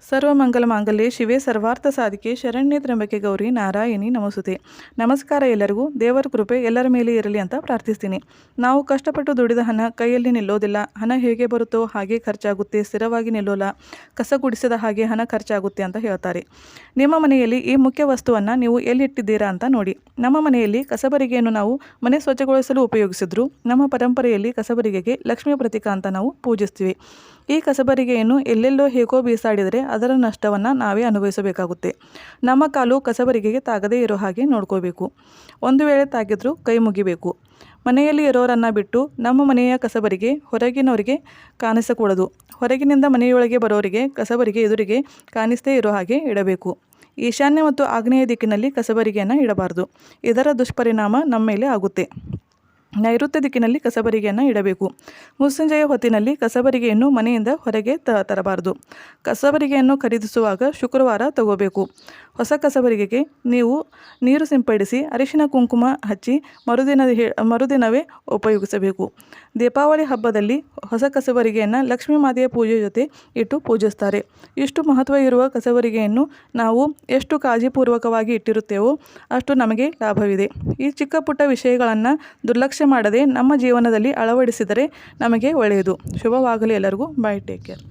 ಸರ್ವಮಂಗಲ ಮಾಂಗಲ್ಯೆ ಶಿವೆ ಸರ್ವಾರ್ಥ ಸಾಧಿಕೆ ಶರಣ್ಯೆ ತ್ರ್ಯಂಬಕೆ ಗೌರಿ ನಾರಾಯಣಿ ನಮಸ್ತುತೆ. ನಮಸ್ಕಾರ ಎಲ್ಲರಿಗೂ. ದೇವರ ಕೃಪೆ ಎಲ್ಲರ ಮೇಲೆ ಇರಲಿ ಅಂತ ಪ್ರಾರ್ಥಿಸ್ತೀನಿ. ನಾವು ಕಷ್ಟಪಟ್ಟು ದುಡಿದ ಹಣ ಕೈಯಲ್ಲಿ ನಿಲ್ಲೋದಿಲ್ಲ. ಹಣ ಹೇಗೆ ಬರುತ್ತೋ ಹಾಗೆ ಖರ್ಚಾಗುತ್ತೆ, ಸ್ಥಿರವಾಗಿ ನಿಲ್ಲೋಲ್ಲ. ಕಸ ಗುಡಿಸಿದ ಹಾಗೆ ಹಣ ಖರ್ಚಾಗುತ್ತೆ ಅಂತ ಹೇಳ್ತಾರೆ. ನಿಮ್ಮ ಮನೆಯಲ್ಲಿ ಈ ಮುಖ್ಯ ವಸ್ತುವನ್ನು ನೀವು ಎಲ್ಲಿಟ್ಟಿದ್ದೀರಾ ಅಂತ ನೋಡಿ. ನಮ್ಮ ಮನೆಯಲ್ಲಿ ಕಸಬರಿಗೆಯನ್ನು ನಾವು ಮನೆ ಸ್ವಚ್ಛಗೊಳಿಸಲು ಉಪಯೋಗಿಸಿದ್ರು. ನಮ್ಮ ಪರಂಪರೆಯಲ್ಲಿ ಕಸಬರಿಗೆಗೆ ಲಕ್ಷ್ಮೀ ಪ್ರತೀಕ ಅಂತ ನಾವು ಪೂಜಿಸ್ತೀವಿ. ಈ ಕಸಬರಿಗೆಯನ್ನು ಎಲ್ಲೆಲ್ಲೋ ಹೇಗೋ ಬೀಸಾಡಿದರೆ ಅದರ ನಷ್ಟವನ್ನು ನಾವೇ ಅನುಭವಿಸಬೇಕಾಗುತ್ತೆ. ನಮ್ಮ ಕಾಲು ಕಸಬರಿಗೆಗೆ ತಾಗದೇ ಇರೋ ಹಾಗೆ ನೋಡ್ಕೋಬೇಕು. ಒಂದು ವೇಳೆ ತಾಗಿದ್ರೂ ಕೈ ಮುಗಿಬೇಕು. ಮನೆಯಲ್ಲಿ ಇರೋರನ್ನು ಬಿಟ್ಟು ನಮ್ಮ ಮನೆಯ ಕಸಬರಿಗೆ ಹೊರಗಿನವರಿಗೆ ಕಾಣಿಸಕೂಡದು. ಹೊರಗಿನಿಂದ ಮನೆಯೊಳಗೆ ಬರೋರಿಗೆ ಕಸಬರಿಗೆ ಎದುರಿಗೆ ಕಾಣಿಸ್ತೇ ಇರೋ ಹಾಗೆ ಇಡಬೇಕು. ಈಶಾನ್ಯ ಮತ್ತು ಆಗ್ನೇಯ ದಿಕ್ಕಿನಲ್ಲಿ ಕಸಬರಿಗೆಯನ್ನು ಇಡಬಾರ್ದು. ಇದರ ದುಷ್ಪರಿಣಾಮ ನಮ್ಮ ಮೇಲೆ ಆಗುತ್ತೆ. ನೈಋತ್ಯ ದಿಕ್ಕಿನಲ್ಲಿ ಕಸಬರಿಗೆಯನ್ನು ಇಡಬೇಕು. ಮುಸ್ಸಂಜೆಯ ಹೊತ್ತಿನಲ್ಲಿ ಕಸಬರಿಗೆಯನ್ನು ಮನೆಯಿಂದ ಹೊರಗೆ ತರಬಾರ್ದು. ಕಸಬರಿಗೆಯನ್ನು ಖರೀದಿಸುವಾಗ ಶುಕ್ರವಾರ ತಗೋಬೇಕು. ಹೊಸ ಕಸಬರಿಗೆಗೆ ನೀವು ನೀರು ಸಿಂಪಡಿಸಿ ಅರಿಶಿನ ಕುಂಕುಮ ಹಚ್ಚಿ ಮರುದಿನವೇ ಉಪಯೋಗಿಸಬೇಕು. ದೀಪಾವಳಿ ಹಬ್ಬದಲ್ಲಿ ಹೊಸ ಕಸಬರಿಗೆಯನ್ನು ಲಕ್ಷ್ಮೀ ಮಾತೆಯ ಪೂಜೆ ಜೊತೆ ಇಟ್ಟು ಪೂಜಿಸ್ತಾರೆ. ಇಷ್ಟು ಮಹತ್ವ ಇರುವ ಕಸಬರಿಗೆಯನ್ನು ನಾವು ಎಷ್ಟು ಕಾಳಜಿಪೂರ್ವಕವಾಗಿ ಇಟ್ಟಿರುತ್ತೇವೋ ಅಷ್ಟು ನಮಗೆ ಲಾಭವಿದೆ. ಈ ಚಿಕ್ಕ ಪುಟ್ಟ ವಿಷಯಗಳನ್ನು ದುರ್ಲಕ್ಷ್ಯ ಮಾಡದೆ ನಮ್ಮ ಜೀವನದಲ್ಲಿ ಅಳವಡಿಸಿದರೆ ನಮಗೆ ಒಳ್ಳೆಯದು. ಶುಭವಾಗಲಿ ಎಲ್ಲರಿಗೂ. By, take care.